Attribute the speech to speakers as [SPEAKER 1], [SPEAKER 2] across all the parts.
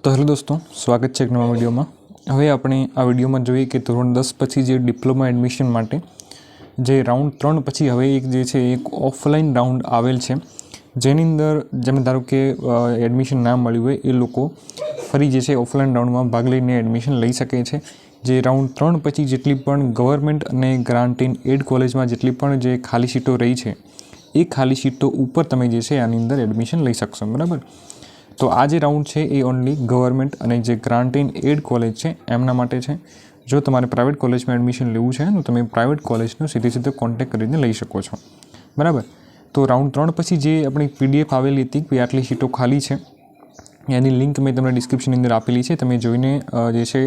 [SPEAKER 1] तो हेलो दोस्तों, स्वागत है एक नवा विडियो में। हवे આપણે આ વિડિયોમાં જોઈએ કે ધોરણ 10 પછી જે ડિપ્લોમા એડમિશન માટે જે રાઉન્ડ 3 પછી હવે એક જે છે એક ઓફલાઈન રાઉન્ડ આવેલ છે, જેની અંદર જેમને ધારો કે એડમિશન ના મળ્યું હોય એ લોકો ફરી જે છે ઓફલાઈન રાઉન્ડમાં ભાગ લઈને એડમિશન લઈ શકે છે। જે રાઉન્ડ 3 પછી જેટલી પણ ગવર્મેન્ટ અને ગ્રાન્ટ ઇન એડ કોલેજમાં જેટલી પણ જે ખાલી સીટો રહી છે એ ખાલી સીટો ઉપર તમે જે છે આની અંદર એડમિશન લઈ શકશો, બરાબર। तो आज राउंड है ये ओनली गवर्नमेंट और जो ग्रांट इन एड कॉलेज है एमना माटे है। जो तमारे प्राइवेट कॉलेज में एडमिशन लेवू है तो तमे प्राइवेट कॉलेज सीधे सीधे कॉन्टेक्ट करीने लई शको छो, बराबर। तो राउंड 3 पछी जे अपनी पीडीएफ आवेली थी कि आटली सीटों खाली है एनी लिंक मैं तमने डिस्क्रिप्शन अंदर आपेली है, तमे जोईने जे छे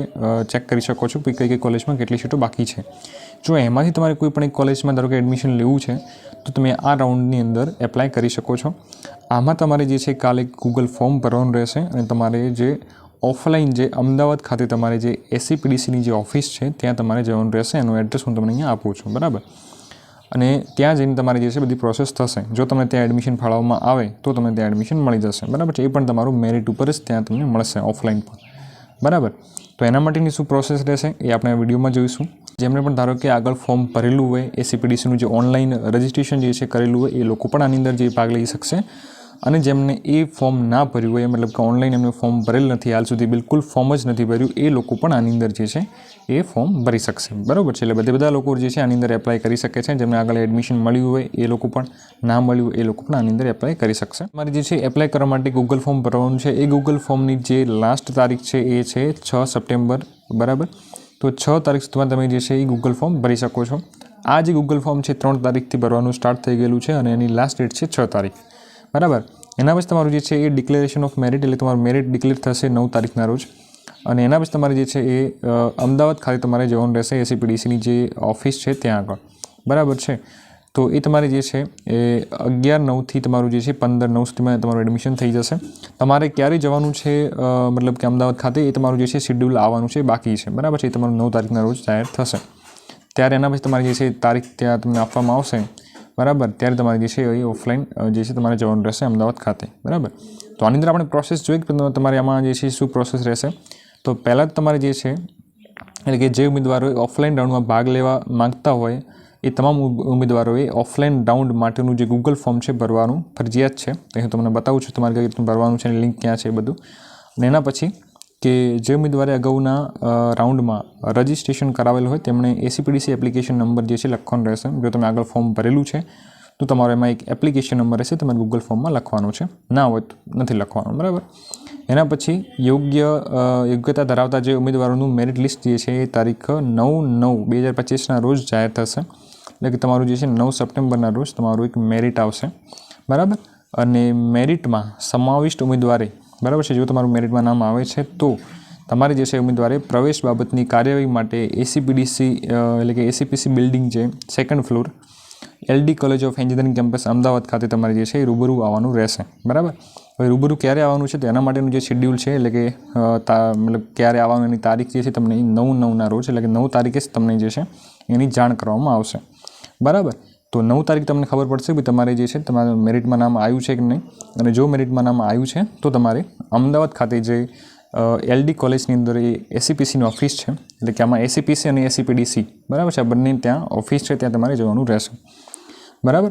[SPEAKER 1] चेक करी शको छो कि कई कॉलेज में केटली सीटों बाकी है। जो एमांथी तमारे कोई पण एक कॉलेज में धारो के एडमिशन लेवू है तो तमे आ राउंडनी अंदर एप्लाय करी शको छो। आमां तमारे जे छे काले गूगल फॉर्म भरवानुं रहेशे अने तमारे जे ऑफलाइन जे अमदावाद खाते तमारे जे एसीपीडीसी नी जे ऑफिस है त्यां तमारे जवानुं रहेशे। एनुं एड्रेस हूँ तमने अहींया आपूं छुं, बराबर। अने त्यां जईने तमारे जे छे बधी प्रोसेस थशे। जो तमने त्यां एडमिशन फाळववामां आवे तो तमने त्यां एडमिशन मळी जशे, बराबर। ए पण तमारुं मेरिट उपर ज त्यां तमने मळशे ऑफलाइन पण, बराबर। तो एना माटेनी शुं प्रोसेस रहेशे ए आपणे आ विडियोमां जोईशुं। जेमणे पण धारो के आगळ फॉर्म भरेलुं होय एसीपीडीसीनुं जे ऑनलाइन रजिस्ट्रेशन जे छे करेलुं होय ए लोको पण आनी अंदर जे भाग लई शकशे। અને જેમને એ ફોર્મ ના ભર્યું હોય મતલબ કે ઓનલાઈન એમને ફોર્મ ભરેલ નથી, હાલ સુધી બિલકુલ ફોર્મ જ નથી ભર્યું, એ લોકો પણ આની અંદર જે છે એ ફોર્મ ભરી શકશે, બરાબર છે। એટલે બધા લોકો જે છે આની અંદર એપ્લાય કરી શકે છે। જેમને આગળ એડમિશન મળ્યું હોય એ લોકો પણ, ના મળ્યું હોય એ લોકો પણ આની અંદર એપ્લાય કરી શકશે। તમારે જે છે એપ્લાય કરવા માટે ગૂગલ ફોર્મ ભરવાનું છે। એ ગૂગલ ફોર્મની જે લાસ્ટ તારીખ છે એ છે 6 સપ્ટેમ્બર, બરાબર। તો 6 તારીખ સુધીમાં તમે જે છે એ ગૂગલ ફોર્મ ભરી શકો છો। આ જે ગૂગલ ફોર્મ છે 3 તારીખથી ભરવાનું સ્ટાર્ટ થઈ ગયેલું છે અને એની લાસ્ટ ડેટ છે 6 તારીખ, બરાબર। એના પછી તમારું જે છે એ ડિક્લેરેશન ઓફ મેરિટ એટલે તમારું મેરિટ ડિક્લેર થશે 9 તારીખના રોજ। અને એના પછી તમારે જે છે એ અમદાવાદ ખાતે તમારે જવાનું રહેશે એસીપીડીસીની જે ઓફિસ છે ત્યાં આગળ, બરાબર છે। તો એ તમારે જે છે એ 11/9થી તમારું જે છે 15/9 સુધીમાં તમારું એડમિશન થઈ જશે। તમારે ક્યારે જવાનું છે મતલબ કે અમદાવાદ ખાતે એ તમારું જે છે શેડ્યુલ આવવાનું છે બાકી છે, બરાબર છે। એ તમારું 9 તારીખના રોજ જાહેર થશે। ત્યારે એના પછી તમારી જે છે તારીખ ત્યાં તમને આપવામાં આવશે, बराबर। त्यारे तमारे जे छे ए ऑफलाइन जे छे तमारे जवानुं रहेशे अमदावाद खाते, बराबर। तो आनी अंदर आपणे प्रोसेस जोईए के तमारे आमां जे छे शुं प्रोसेस रहेशे। तो पहला तमारे जे छे एटले के जे उम्मीदवारों ऑफलाइन राउंड में भाग लेवा मांगता होय ए तमाम उम्मीदवारों ऑफलाइन राउंड माटेनुं जे गूगल फॉर्म है भरवानुं फरजियात है। तो हूँ तमने बताऊँ छूँ तमारे कई रीते भरवानुं छे, लिंक क्या है बधुं। अने एना पछी के जे उम्मीदवारे अगाउना राउंड में रजिस्ट्रेशन करावेल होय तेमणे एसीपीडीसी एप्लिकेशन नंबर जे छे लखवानो रहेशे। जो तमे आगळ फॉर्म भरेलुं छे तो तमारे एमां एक एप्लिकेशन नंबर रहेशे, तमारे गूगल फॉर्म में लखवानो छे, ना होय तो नथी लखवानो, बराबर। एना पछी योग्यता धरावता जे उम्मीदवारोनुं मेरिट लिस्ट जे छे ए तारीख 9/9/2025 ना रोज जाहेर थशे। એટલે કે તમારું જે છે 9 સપ્ટેમ્બરના રોજ તમારું એક મેરિટ આવશે, બરાબર। અને મેરિટમાં સમાવિષ્ટ ઉમેદવારે, बराबर है, जो तमारू मेरिट में नाम आवे छे तो तमारे जे छे उम्मीदवारे प्रवेश बाबतनी कार्यवाही माटे एसीपीडीसी एटले के एसीपीसी बिल्डिंग जे 2nd floor LD college of engineering campus Ahmedabad खाते तमारे जे छे रूबरू आववानुं रहेशे, बराबर। हवे रूबरू क्यारे आववानुं छे तो एना माटेनुं जे शेड्यूल छे एटले के मतलब क्यारे आववानुं एनी तारीख जे छे तमने 9/9 ना रोज एटले के 9 तारीखे ज तमने जे छे एनी जाण करवामां आवशे, बराबर। तो 9 तारीख तमने खबर पड़शे कि तमारे जे छे तमारा मेरिट में नाम आव्युं छे कि नहीं। अने जो मेरिट में नाम आव्युं छे तो तमारे अमदावाद खाते जे एलडी कॉलेजनी अंदर एसीपीसी ऑफिस है एटले के आमां एसीपीसी और एसीपीडीसी, बराबर है, बंने त्यां ऑफिस है त्यां तमारे जवानुं रहेशे, बराबर।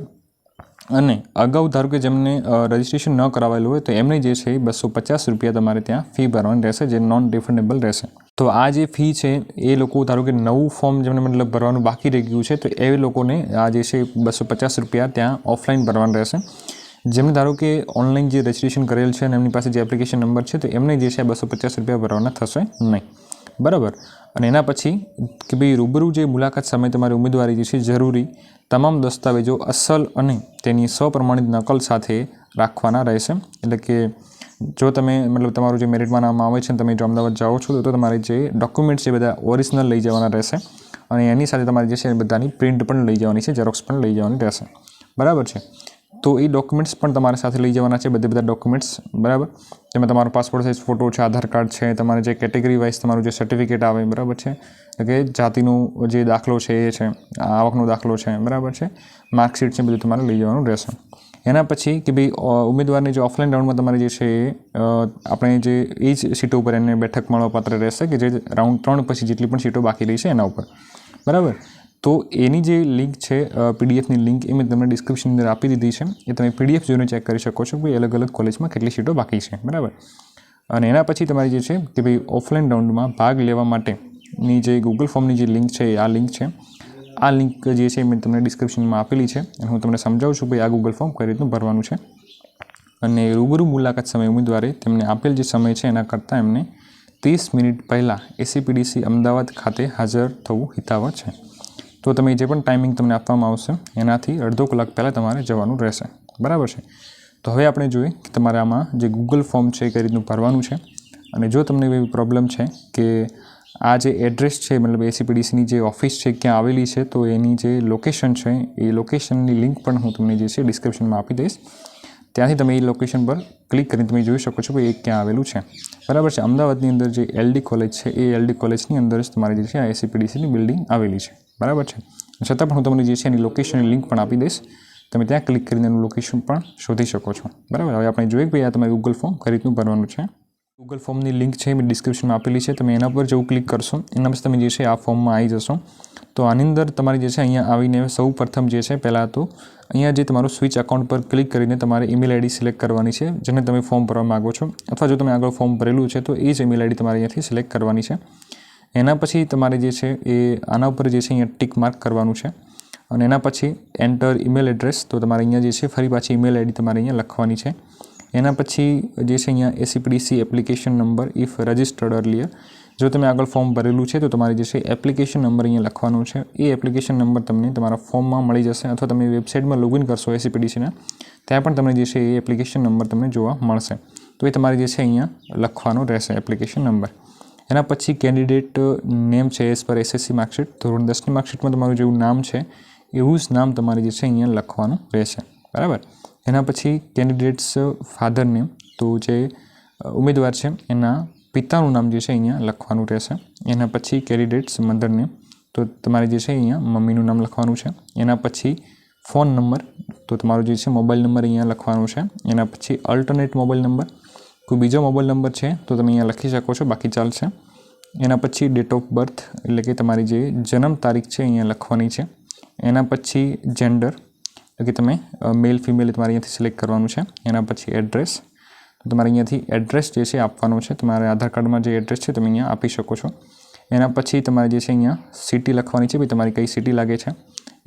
[SPEAKER 1] अने अगाऊ धारो के जेमने रजिस्ट्रेशन न करावेलुं होय तो एमने जे छे 250 रुपया तमारे त्यां फी भरवानी रहेशे, जे नॉन रिफंडेबल रहेशे। तो आ जे फी है ए लोको धारो के नवुं फॉर्म जेमने मतलब भरवानुं बाकी रही गयुं छे तो ए लोकोने आ जे छे 250 रुपया त्यां ऑफलाइन भरवाना रहेशे। जेमने धारो के ऑनलाइन जे रजिस्ट्रेशन करेल छे अने एमनी पासे जे एप्लिकेशन नंबर है तो एमने जे छे 250 रुपया भरवाना थशे नहीं, बराबर। अने एना पछी कि भाई रूबरू जे मुलाकात समय तमारी उम्मीदवारी जे छे जरूरी तमाम दस्तावेजों असल अने तेनी सप्रमाणित नकल साथे राखवाना रहेशे। एटले के जो तमे मतलब तमारुं जे मेरिट में नाम आवे छे तमे जो अमदावाद जाओ छो तो तमारे जे डॉक्यूमेंट्स जे बधा ओरिजिनल लई जवाना रहेशे अने एनी साथे तमारे जे छे बधानी प्रिंट पण लई जवानी छे, जेरोक्स पण लई जवानी रहेशे, बराबर छे। तो ये डॉक्यूमेंट्स पण तमारे साथे लई जवाना छे, बधा डॉक्यूमेंट्स, बराबर। तेमां तमारो पासपोर्ट साइज फोटो है, आधार कार्ड है, तमारे जे केटेगरी वाइज तमारुं जे सर्टिफिकेट आवे, बराबर है, कि जातिनुं जे दाखलो छे ए छे, आवकनो दाखलो छे, बराबर है, मार्कशीट है, बधुं तमारे लई जवानुं रहेशे। એના પછી કે ભાઈ ઉમેદવારને જે ઓફલાઈન રાઉન્ડમાં તમારે જે છે આપણે જે એ જ સીટો ઉપર એને બેઠક મળવાપાત્ર રહેશે કે જે રાઉન્ડ 3 પછી જેટલી પણ સીટો બાકી રહી છે એના ઉપર, બરાબર. તો એની જે લિંક છે પીડીએફની લિંક એ મેં તમને ડિસ્ક્રિપ્શનની અંદર આપી દીધી છે. એ તમે પીડીએફ જોઈને ચેક કરી શકો છો કે ભાઈ અલગ અલગ કોલેજમાં કેટલી સીટો બાકી છે, બરાબર. અને એના પછી તમારી જે છે કે ભાઈ ઓફલાઈન રાઉન્ડમાં ભાગ લેવા માટેની જે ગૂગલ ફોર્મની જે લિંક છે એ આ લિંક છે. આ લિંક જે છે મેં તમને ડિસ્ક્રિપ્શનમાં આપેલી છે અને હું તમને સમજાવું છું ભાઈ આ ગૂગલ ફોર્મ કઈ રીતનું ભરવાનું છે. અને રૂબરૂ મુલાકાત સમયે ઉમેદવારે તેમને આપેલ જે સમય છે એના કરતાં એમને 30 મિનિટ પહેલાં એસીપીડીસી અમદાવાદ ખાતે હાજર થવું હિતાવહ છે. તો તમે જે પણ ટાઈમિંગ તમને આપવામાં આવશે એનાથી અડધો કલાક પહેલાં તમારે જવાનું રહેશે, બરાબર છે. તો હવે આપણે જોઈએ કે તમારે આમાં જે ગૂગલ ફોર્મ છે એ કઈ રીતનું ભરવાનું છે. અને જો તમને એવી પ્રોબ્લેમ છે કે આ જે એડ્રેસ છે મતલબ એસીપીડીસીની જે ઓફિસ છે ક્યાં આવેલી છે, તો એની જે લોકેશન છે એ લોકેશનની લિંક પણ હું તમને જે છે ડિસ્ક્રિપ્શનમાં આપી દઈશ. ત્યાંથી તમે એ લોકેશન પર ક્લિક કરીને તમે જોઈ શકો છો કે એ ક્યાં આવેલું છે, બરાબર છે. અમદાવાદની અંદર જે એલડી કોલેજ છે એ એલડી કોલેજની અંદર જ તમારી જે છે આ એસીપીડીસીની બિલ્ડિંગ આવેલી છે, બરાબર છે. છતાં પણ હું તમને જે છે એની લોકેશનની લિંક પણ આપી દઈશ. તમે ત્યાં ક્લિક કરીને એનું લોકેશન પણ શોધી શકો છો, બરાબર. હવે આપણે જોઈએ કે ભાઈ આ તમારે ગૂગલ ફોર્મ કઈ રીતનું ભરવાનું છે. ગૂગલ ફોર્મની લિંક છે મેં ડિસ્ક્રિપ્શનમાં આપેલી છે. તમે એના પર જેવું ક્લિક કરશો એના પછી તમે જે છે આ ફોર્મમાં આવી જશો. તો આની અંદર તમારી જે છે અહીંયા આવીને સૌ પ્રથમ જે છે પહેલાં તો અહીંયા જે તમારું સ્વિચ અકાઉન્ટ પર ક્લિક કરીને તમારે ઈમેલ આઈડી સિલેક્ટ કરવાની છે જેને તમે ફોર્મ ભરવા માગો છો, અથવા જો તમે આગળ ફોર્મ ભરેલું છે તો એ જ ઈમેલ આઈડી તમારે અહીંયાથી સિલેક્ટ કરવાની છે. એના પછી તમારે જે છે એ આના ઉપર જે છે અહીંયા ટિક માર્ક કરવાનું છે. અને એના પછી એન્ટર ઈમેલ એડ્રેસ, તો તમારે અહીંયા જે છે ફરી પાછી ઈમેલ આઈડી તમારે અહીંયા લખવાની છે. એના પછી જે છે અહીંયા ACPDC application number if registered earlier, જો તમે આગળ ફોર્મ ભરેલું છે તો તમારે જે છે એપ્લિકેશન નંબર અહીંયા લખવાનો છે. એ એપ્લિકેશન નંબર તમને તમારા ફોર્મમાં મળી જશે, અથવા તમે વેબસાઇટમાં લોગિન કરશો એસીપીડીસીના ત્યાં પણ તમને જે છે એ એપ્લિકેશન નંબર તમને જોવા મળશે. તો એ તમારે જે છે અહીંયા લખવાનો રહેશે એપ્લિકેશન નંબર. એના પછી કેન્ડિડેટ નેમ છે એઝ પર એસએસસી માર્કશીટ, ધોરણ 10ની માર્કશીટમાં તમારું જેવું નામ છે એવું જ નામ તમારે જે છે અહીંયા લખવાનું રહેશે, બરાબર. એના પછી કેન્ડિડેટ્સ ફાધર નેમ, તો જે ઉમેદવાર છે એના પિતાનું નામ જે છે અહીંયા લખવાનું રહેશે. એના પછી કેન્ડિડેટ્સ મધર નેમ, તો તમારે જે છે અહીંયા મમ્મીનું નામ લખવાનું છે. એના પછી ફોન નંબર, તો તમારો જે છે મોબાઈલ નંબર અહીંયા લખવાનો છે. એના પછી અલ્ટરનેટ મોબાઈલ નંબર, કોઈ બીજો મોબાઈલ નંબર છે તો તમે અહીંયા લખી શકો છો, બાકી ચાલશે. એના પછી ડેટ ઓફ બર્થ એટલે કે તમારી જે જન્મ તારીખ છે અહીંયા લખવાની છે. એના પછી જેન્ડર એટલે કે તમે મેલ ફિમેલ તમારે અહીંયાથી સિલેક્ટ કરવાનું છે. એના પછી એડ્રેસ, તો તમારે અહીંયાથી એડ્રેસ જે છે આપવાનું છે. તમારે આધાર કાર્ડમાં જે એડ્રેસ છે તમે અહીંયા આપી શકો છો. એના પછી તમારે જે છે અહીંયા સિટી લખવાની છે, ભાઈ તમારી કઈ સિટી લાગે છે.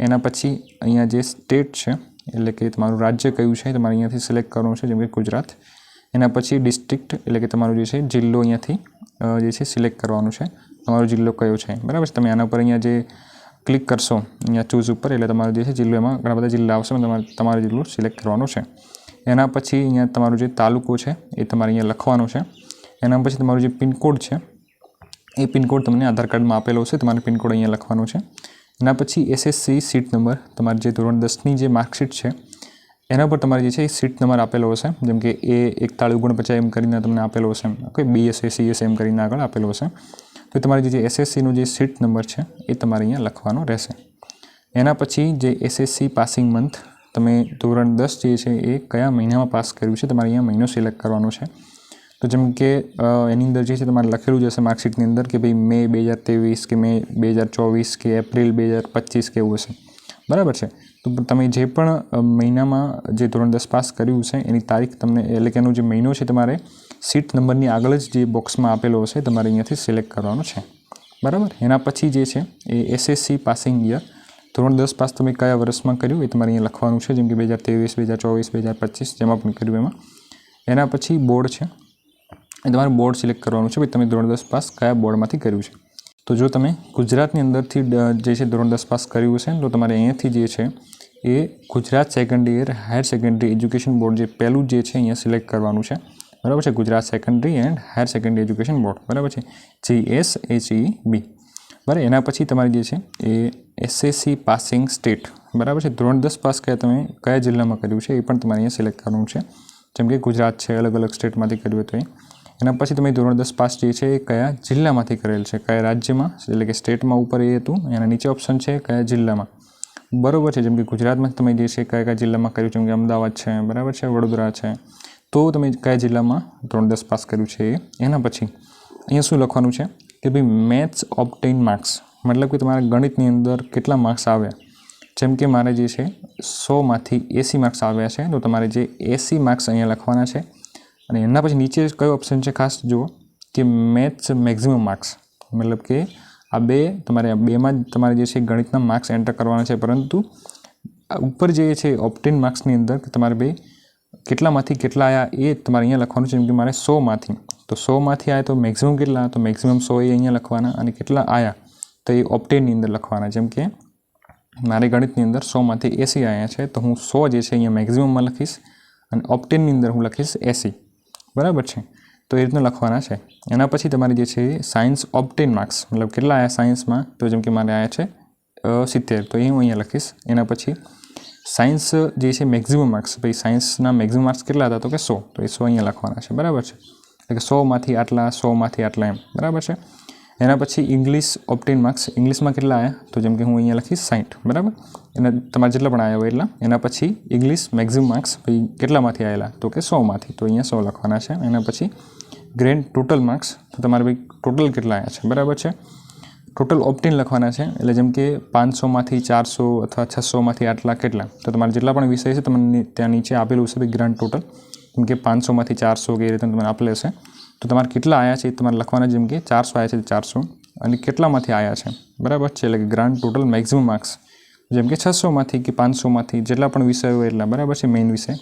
[SPEAKER 1] એના પછી અહીંયા જે સ્ટેટ છે એટલે કે તમારું રાજ્ય કયું છે તમારે અહીંયાથી સિલેક્ટ કરવાનું છે, જેમ કે ગુજરાત. એના પછી ડિસ્ટ્રિક્ટ એટલે કે તમારું જે છે જિલ્લો અહીંયાથી જે છે સિલેક્ટ કરવાનું છે, તમારો જિલ્લો કયો છે, બરાબર છે. તમે આના પર અહીંયા જે ક્લિક કરશો અહીંયા ચૂઝ ઉપર એટલે તમારો જે છે જિલ્લો, એમાં ઘણા બધા જિલ્લા આવશે, તમારો જિલ્લો સિલેક્ટ કરવાનો છે. એના પછી અહીંયા તમારો જે તાલુકો છે એ તમારે અહીંયા લખવાનો છે. એના પછી તમારું જે પિનકોડ છે એ પિનકોડ તમને આધાર કાર્ડમાં આપેલો છે, તમારે પિનકોડ અહીંયા લખવાનો છે. એના પછી એસએસસી સીટ નંબર, તમારે જે ધોરણ 10ની જે માર્કશીટ છે એના પર તમારે જે છે એ સીટ નંબર આપેલો હશે, જેમ કે A4149 એમ કરીને તમને આપેલો હશે, ઓકે. BSA CS એમ કરીને આગળ આપેલો હશે. તો તમારી જે એસએસસીનો જે સીટ નંબર છે એ તમારે અહીંયા લખવાનો રહેશે. એના પછી જે એસએસસી પાસિંગ મંથ, તમે ધોરણ 10 જે છે એ કયા મહિનામાં પાસ કર્યું છે તમારે અહીંયા મહિનો સિલેક્ટ કરવાનો છે. તો જેમ કે એની અંદર જે છે તમારે લખેલું જ હશે માર્કશીટની અંદર કે ભાઈ મે 2023 કે મે 2024 કે એપ્રિલ 2025 કે એવું હશે, બરાબર છે. તો તમે જે પણ મહિનામાં જે ધોરણ 10 પાસ કર્યું છે એની તારીખ તમને એટલે કે એનો જે મહિનો છે તમારે સીટ નંબરની આગળ જ જે બોક્સમાં આપેલો હશે તમારે અહીંયાથી સિલેક્ટ કરવાનો છે, બરાબર. એના પછી જે છે એ એસએસસી પાસિંગ યર, ધોરણ 10 પાસ તમે કયા વર્ષમાં કર્યું એ તમારે અહીંયા લખવાનું છે, જેમ કે 2023 2024 2025 જેમાં પણ કર્યું એમાં. એના પછી બોર્ડ છે, એ તમારે બોર્ડ સિલેક્ટ કરવાનું છે, ભાઈ તમે ધોરણ 10 પાસ કયા બોર્ડમાંથી કર્યું છે. તો જો તમે ગુજરાતની અંદરથી જે છે ધોરણ 10 પાસ કર્યું છે તો તમારે અહીંયાથી જે છે એ ગુજરાત સેકન્ડરી યર હાયર સેકન્ડરી એજ્યુકેશન બોર્ડ જે પહેલું જે છે અહીંયા સિલેક્ટ કરવાનું છે, બરાબર છે. Gujarat secondary and higher secondary education board, બરાબર છે, GSHEB, બરાબર. એના પછી તમારી જે છે એ એસએસસી પાસિંગ સ્ટેટ, બરાબર છે. ધોરણ 10 પાસ કયા જિલ્લામાં કર્યું છે એ પણ તમારે અહીંયા સિલેક્ટ કરવાનું છે, જેમ કે ગુજરાત છે, અલગ અલગ સ્ટેટમાંથી કર્યું હતું એ. એના પછી તમે ધોરણ 10 પાસ જે છે એ કયા જિલ્લામાંથી કરેલ છે, કયા રાજ્યમાં એટલે કે સ્ટેટમાં ઉપર એ હતું, એના નીચે ઓપ્શન છે કયા જિલ્લામાં, બરાબર છે, જેમ કે ગુજરાતમાં તમે જે છે કયા કયા જિલ્લામાં કર્યું, જેમ કે અમદાવાદ છે, બરાબર છે, વડોદરા છે, તો તમે કયા જિલ્લામાં ધોરણ 10 પાસ કર્યું છે એના પછી અહીંયા શું લખવાનું છે કે ભાઈ મેથ્સ ઓબ્ટેન માર્ક્સ, મતલબ કે તમારા ગણિતની અંદર કેટલા માર્ક્સ આવ્યા. જેમ કે મારે જે છે 100માંથી 80 માર્ક્સ આવ્યા છે, તો તમારે જે 80 માર્ક્સ અહીંયા લખવાના છે. અને એના પછી નીચે કયો ઓપ્શન છે ખાસ જુઓ કે મેથ્સ મેક્સિમમ માર્ક્સ, મતલબ કે આ બે તમારે આ બેમાં જ તમારે જે છે ગણિતના માર્ક્સ એન્ટર કરવાના છે. પરંતુ ઉપર જે છે ઓબ્ટેન માર્ક્સની અંદર તમારે બે કેટલામાંથી કેટલા આવ્યા એ તમારે અહીંયા લખવાનું છે. જેમ કે મારે 100માંથી, તો 100માંથી આવ્યા તો મેક્સિમમ કેટલા, તો મેક્સિમમ 100 એ અહીંયા લખવાના, અને કેટલા આવ્યા તો એ ઓબ્ટેનની અંદર લખવાના. જેમ કે મારે ગણિતની અંદર 100માંથી 80 આવ્યા છે, તો હું 100 જે છે અહીંયા મેક્સિમમમાં લખીશ અને ઓબ્ટેનની અંદર હું લખીશ 80. બરાબર છે, તો એ રીતના લખવાના છે. એના પછી તમારે જે છે સાયન્સ ઓબ્ટેન માર્ક્સ, મતલબ કેટલા આવ્યા સાયન્સમાં, તો જેમ કે મારે આવ્યા છે 70, તો એ હું અહીંયા લખીશ. એના પછી સાયન્સ જે છે મેક્સિમમ માર્ક્સ, ભાઈ સાયન્સના મેક્સિમમ માર્ક્સ કેટલા હતા તો કે 100, તો એ 100 અહીંયા લખવાના છે. બરાબર છે, એટલે કે 100માંથી આટલા, 100માંથી આટલા એમ. બરાબર છે. એના પછી ઇંગ્લિશ ઓબ્ટેન માર્ક્સ, ઇંગ્લિશમાં કેટલા આવ્યા તો જેમ કે હું અહીંયા લખીશ 60. બરાબર, એના તમારે જેટલા પણ આવ્યા હોય એટલા. એના પછી ઇંગ્લિશ મેક્સિમમ માર્ક્સ ભાઈ કેટલામાંથી આવેલા તો કે 100માંથી, તો અહીંયા 100 લખવાના છે. એના પછી ગ્રેન્ડ ટોટલ માર્ક્સ, તો તમારે ભાઈ ટોટલ કેટલા આવ્યા છે. બરાબર છે, ટોટલ ઓબ્ટેન લખવાના છે. એટલે જેમ કે 500માંથી 400 અથવા 600માંથી આટલા કેટલા, તો તમારે જેટલા પણ વિષય છે તમને ત્યાં નીચે આપેલું છે ભાઈ ગ્રાન્ડ ટોટલ. જેમ કે 500માંથી 400 કે એ રીતે તમને આપેલ હશે, તો તમારે કેટલા આવ્યા છે એ તમારે લખવાના. જેમ કે 400 આવ્યા છે 400, અને કેટલામાંથી આવ્યા છે. બરાબર છે, એટલે કે ગ્રાન્ડ ટોટલ મેક્સિમમ માર્ક્સ, જેમ કે 600માંથી કે 500માંથી જેટલા પણ વિષયો હોય એટલા. બરાબર છે, મેઇન વિષય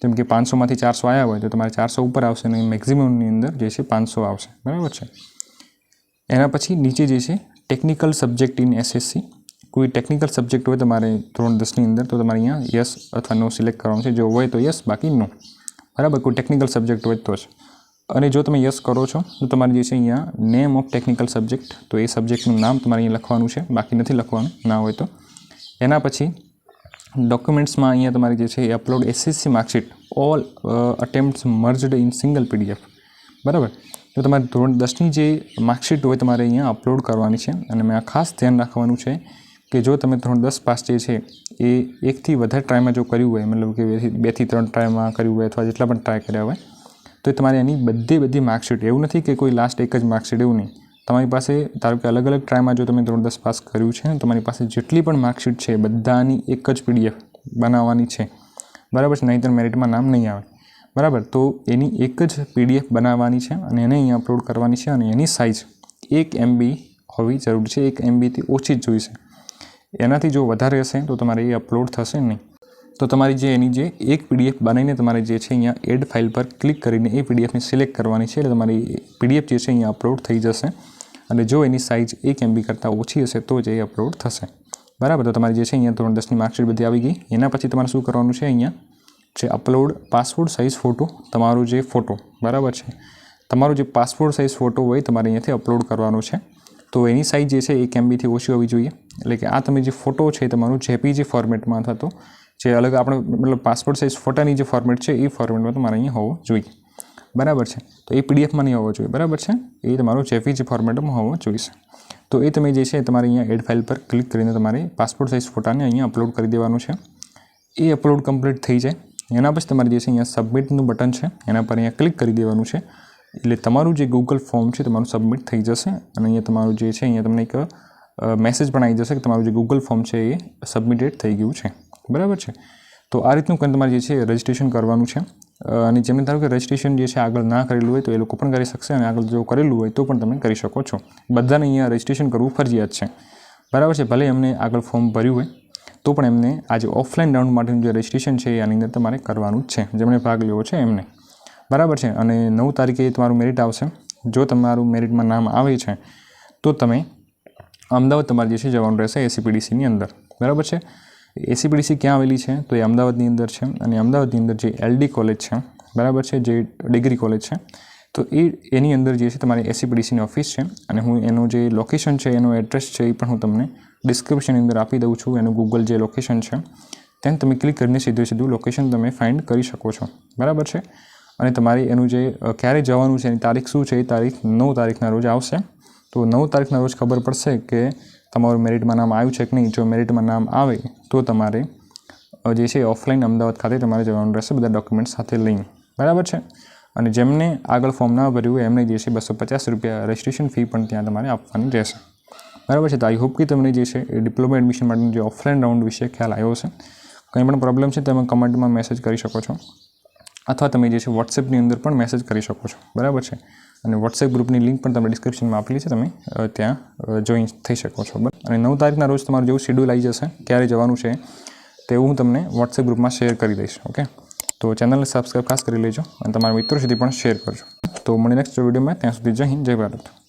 [SPEAKER 1] જેમ કે 500માંથી 400 આવ્યા હોય તો તમારે 400 ઉપર આવશે, અને મેક્સિમમની અંદર જે છે 500 આવશે. બરાબર છે. એના પછી નીચે જે છે ટેકનિકલ સબ્જેક્ટ ઇન એસએસસી, કોઈ ટેકનિકલ સબ્જેક્ટ હોય તમારે ધોરણ 10ની અંદર, તો તમારે અહીંયા યસ અથવા નો સિલેક્ટ કરવાનું છે. જો હોય તો યસ, બાકી નો. બરાબર, કોઈ ટેકનિકલ સબ્જેક્ટ હોય તો જ. અને જો તમે યસ કરો છો તો તમારે જે છે અહીંયા નેમ ઓફ ટેકનિકલ સબ્જેક્ટ, તો એ સબ્જેક્ટનું નામ તમારે અહીંયા લખવાનું છે, બાકી નથી લખવાનું ના હોય તો. એના પછી ડોક્યુમેન્ટ્સમાં અહીંયા તમારી જે છે એ upload SSC marksheet all attempts merged in single PDF. બરાબર, તો તમારે ધોરણ 10ની જે માર્કશીટ હોય તમારે અહીંયા અપલોડ કરવાની છે. અને મેં આ ખાસ ધ્યાન રાખવાનું છે કે જો તમે ધોરણ 10 પાસ જે છે એ એકથી વધારે ટ્રાયમાં જો કર્યું હોય, મતલબ કે 2 થી 3 ટ્રાયમાં કર્યું હોય અથવા જેટલા પણ ટ્રાય કર્યા હોય, તો તમારે એની બધી માર્કશીટ, એવું નથી કે કોઈ લાસ્ટ એક જ માર્કશીટ, એવું નહીં. તમારી પાસે ધારો કે અલગ અલગ ટ્રાયમાં જો તમે ધોરણ 10 પાસ કર્યું છે ને, તમારી પાસે જેટલી પણ માર્કશીટ છે બધાની એક જ પીડીએફ બનાવવાની છે. બરાબર છે, નહીંતર મેરિટમાં નામ નહીં આવે. બરાબર, તો એની એક જ પીડીએફ બનાવવાની છે અને એને અહીંયા અપલોડ કરવાની છે. અને એની સાઇઝ 1 MB હોવી જરૂરી છે. 1 MBથી ઓછી જ જોઈશે. એનાથી જો વધારે હશે તો તમારે એ અપલોડ થશે નહીં. તો તમારી જે એની જે એક પીડીએફ બનાવીને તમારે જે છે અહીંયા એડ ફાઇલ પર ક્લિક કરીને એ પીડીએફને સિલેક્ટ કરવાની છે. એટલે તમારી પીડીએફ જે છે અહીંયા અપલોડ થઈ જશે. અને જો એની સાઇઝ 1 MB કરતાં ઓછી હશે તો જ એ અપલોડ થશે. બરાબર, તો તમારી જે છે અહીંયા ધોરણ 10ની માર્કશીટ બધી આવી ગઈ. એના પછી તમારે શું કરવાનું છે, અહીંયા જે અપલોડ પાસપોર્ટ સાઇઝ ફોટો, તમારો જે ફોટો, બરાબર છે, તમારો જે પાસપોર્ટ સાઇઝ ફોટો હોય તમારે અહીંયાથી અપલોડ કરવાનો છે. તો એની સાઇઝ જે છે 1 MBથી ઓછી હોવી જોઈએ. એટલે કે આ તમે જે ફોટો છે તમારું JPG ફોર્મેટમાં અથવા તો જે અલગ આપણે મતલબ પાસપોર્ટ સાઇઝ ફોટાની જે ફોર્મેટ છે એ ફોર્મેટમાં તમારે અહીંયા હોવો જોઈએ. બરાબર છે, તો એ પીડીએફમાં નહીં હોવો જોઈએ. બરાબર છે, એ તમારો JPG ફોર્મેટમાં હોવો જોઈશે. તો એ તમે જે છે તમારે અહીંયા એડ ફાઇલ પર ક્લિક કરીને તમારે પાસપોર્ટ સાઇઝ ફોટાને અહીંયા અપલોડ કરી દેવાનું છે. એ અપલોડ કમ્પ્લીટ થઈ જાય એના પછી તમારે જે છે અહીંયા સબમિટનું બટન છે એના પર અહીંયા ક્લિક કરી દેવાનું છે. એટલે તમારું જે ગૂગલ ફોર્મ છે તમારું સબમિટ થઈ જશે. અને અહીંયા તમારું જે છે અહીંયા તમને એક મેસેજ પણ આવી જશે કે તમારું જે ગૂગલ ફોર્મ છે એ સબમિટેડ થઈ ગયું છે. બરાબર છે, તો આ રીતનું કંઈ તમારે જે છે રજિસ્ટ્રેશન કરવાનું છે. અને જેમને ધારો કે રજિસ્ટ્રેશન જે છે આગળ ના કરેલું હોય તો એ લોકો પણ કરી શકશે, અને આગળ જો કરેલું હોય તો પણ તમે કરી શકો છો. બધાને અહીંયા રજિસ્ટ્રેશન કરવું ફરજિયાત છે. બરાબર છે, ભલે એમને આગળ ફોર્મ ભર્યું હોય તો પણ એમને આજે ઓફલાઈન રાઉન્ડ માટેનું જે રજિસ્ટ્રેશન છે આની અંદર તમારે કરવાનું જ છે, જેમણે ભાગ લેવો છે એમને. બરાબર છે, અને 9 તારીખે તમારું મેરિટ આવશે. જો તમારું મેરિટમાં નામ આવે છે તો તમે અમદાવાદ તમારે જે છે જવાનું રહેશે એસીપીડીસીની અંદર. બરાબર છે, એસીપીડીસી ક્યાં આવેલી છે તો એ અમદાવાદની અંદર છે. અને અમદાવાદની અંદર જે LD કોલેજ છે, બરાબર છે, જે ડિગ્રી કોલેજ છે, તો એની અંદર જે છે તમારી એસીપીડીસીની ઓફિસ છે. અને હું એનું જે લોકેશન છે, એનો એડ્રેસ છે એ પણ હું તમને ડિસ્ક્રિપ્શનની અંદર આપી દઉં છું. એનું ગૂગલ જે લોકેશન છે તેને તમે ક્લિક કરીને સીધું લોકેશન તમે ફાઇન્ડ કરી શકો છો. બરાબર છે, અને તમારે એનું જે ક્યારે જવાનું છે એની તારીખ શું છે એ તારીખ 9 તારીખના રોજ આવશે. તો 9 તારીખના રોજ ખબર પડશે કે તમારું મેરિટમાં નામ આવ્યું છે કે નહીં. જો મેરિટમાં નામ આવે તો તમારે જે છે ઓફલાઈન અમદાવાદ ખાતે તમારે જવાનું રહેશે બધા ડોક્યુમેન્ટ સાથે લઈને. બરાબર છે. અને જેમને આગળ ફોર્મ ના ભર્યું હોય એમને જે છે 250 રૂપિયા રજિસ્ટ્રેશન ફી પણ ત્યાં તમારે આપવાની રહેશે. બરાબર છે. તો આઈ હોપ કે તમને જે છે એ ડિપ્લોમા એડમિશન માટેનું જે ઓફલાઈન રાઉન્ડ વિશે ખ્યાલ આવ્યો છે. કંઈ પણ પ્રોબ્લેમ છે તમે કમેન્ટમાં મેસેજ કરી શકો છો, અથવા તમે જે છે વોટ્સએપની અંદર પણ મેસેજ કરી શકો છો. બરાબર છે. અને વોટ્સએપ ગ્રુપની લિંક પણ તમને ડિસ્ક્રિપ્શનમાં આપેલી છે, તમે ત્યાં જોઈન થઈ શકો છો. અને 9 તારીખના રોજ તમારું જેવું શેડ્યુલ આવી જશે ક્યારે જવાનું છે તેવું હું તમને વોટ્સએપ ગ્રુપમાં શેર કરી દઈશ. ઓકે, તો ચેનલને સબસ્ક્રાઈબ ખાસ કરી લેજો અને તમારા મિત્રો સુધી પણ શેર કરજો. તો મળીએ નેક્સ્ટ વિડીયોમાં. ત્યાં સુધી જય હિન્દ, જય ભારત.